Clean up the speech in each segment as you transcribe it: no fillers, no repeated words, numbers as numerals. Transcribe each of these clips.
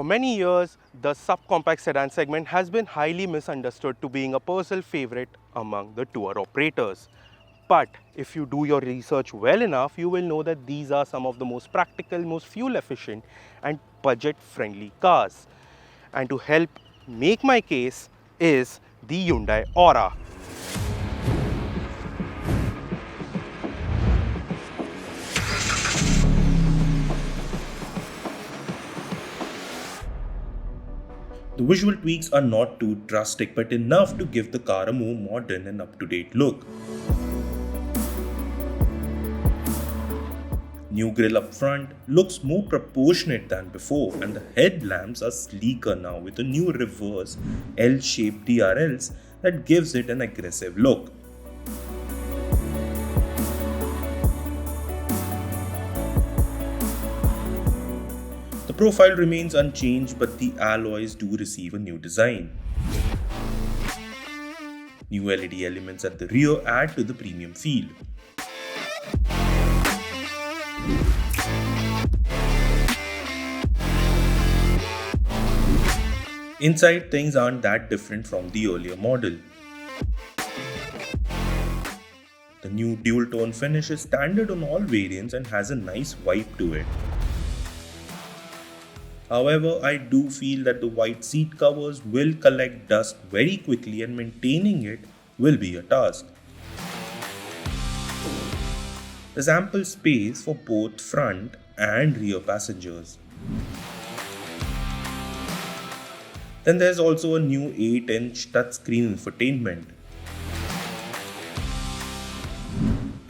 For many years, the subcompact sedan segment has been highly misunderstood to being a personal favorite among the tour operators. But if you do your research well enough, you will know that these are some of the most practical, most fuel efficient and budget friendly cars. And to help make my case is the Hyundai Aura. The visual tweaks are not too drastic but enough to give the car a more modern and up-to-date look. New grille up front looks more proportionate than before, and the headlamps are sleeker now with a new reverse L-shaped DRLs that gives it an aggressive look. The profile remains unchanged, but the alloys do receive a new design. New LED elements at the rear add to the premium feel. Inside, things aren't that different from the earlier model. The new dual-tone finish is standard on all variants and has a nice vibe to it. However, I do feel that the white seat covers will collect dust very quickly and maintaining it will be a task. There's ample space for both front and rear passengers. Then there's also a new 8-inch touchscreen infotainment.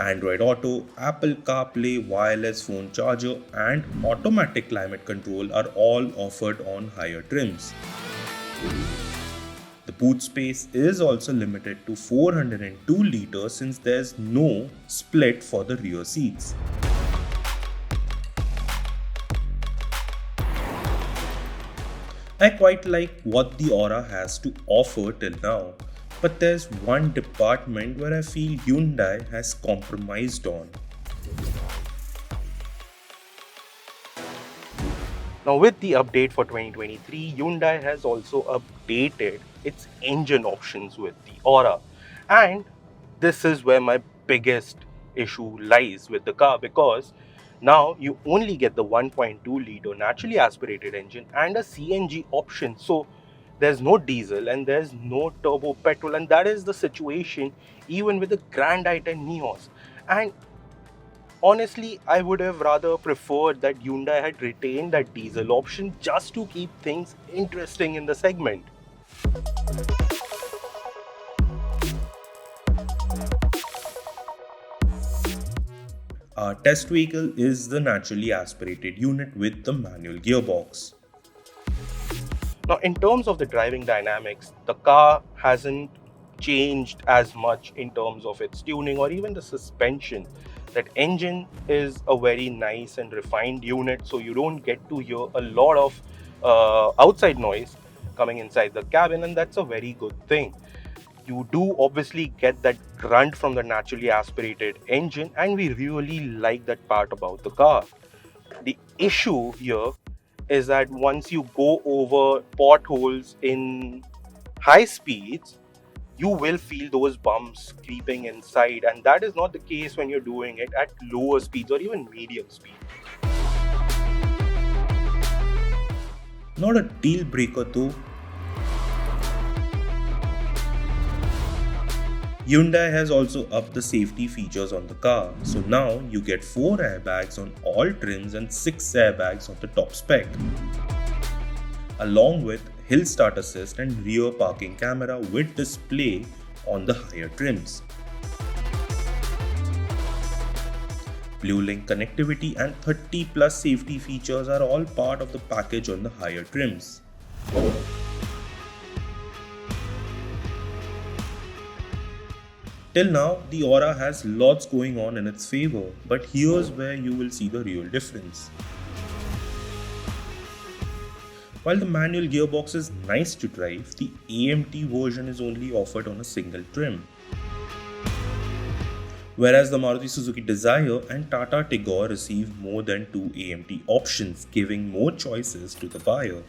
Android Auto, Apple CarPlay, wireless phone charger and automatic climate control are all offered on higher trims. The boot space is also limited to 402 liters since there's no split for the rear seats. I quite like what the Aura has to offer till now, but there's one department where I feel Hyundai has compromised on. Now with the update for 2023, Hyundai has also updated its engine options with the Aura. And this is where my biggest issue lies with the car, because now you only get the 1.2 liter naturally aspirated engine and a CNG option. So there's no diesel and there's no turbo petrol, and that is the situation even with the Grand i10 Neos. And honestly, I would have rather preferred that Hyundai had retained that diesel option just to keep things interesting in the segment. Our test vehicle is the naturally aspirated unit with the manual gearbox. Now, in terms of the driving dynamics, the car hasn't changed as much in terms of its tuning or even the suspension. That engine is a very nice and refined unit, so you don't get to hear a lot of outside noise coming inside the cabin, and that's a very good thing. You do obviously get that grunt from the naturally aspirated engine, and we really like that part about the car. The issue here is that once you go over potholes in high speeds, you will feel those bumps creeping inside, and that is not the case when you're doing it at lower speeds or even medium speed. Not a deal breaker though. Hyundai has also upped the safety features on the car, so now you get 4 airbags on all trims and 6 airbags on the top spec, along with hill start assist and rear parking camera with display on the higher trims. Blue Link connectivity and 30 plus safety features are all part of the package on the higher trims. Till now, the Aura has lots going on in its favor, but here's where you will see the real difference. While the manual gearbox is nice to drive, the AMT version is only offered on a single trim. Whereas the Maruti Suzuki Dzire and Tata Tigor receive more than 2 AMT options, giving more choices to the buyer.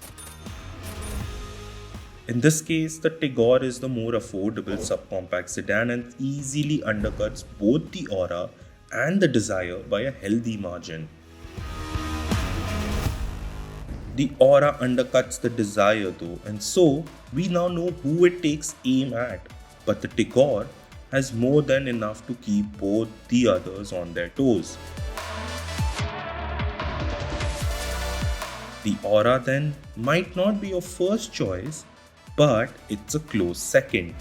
In this case, the Tigor is the more affordable subcompact sedan and easily undercuts both the Aura and the Dzire by a healthy margin. The Aura undercuts the Dzire though, and so we now know who it takes aim at. But the Tigor has more than enough to keep both the others on their toes. The Aura then might not be your first choice, but it's a close second.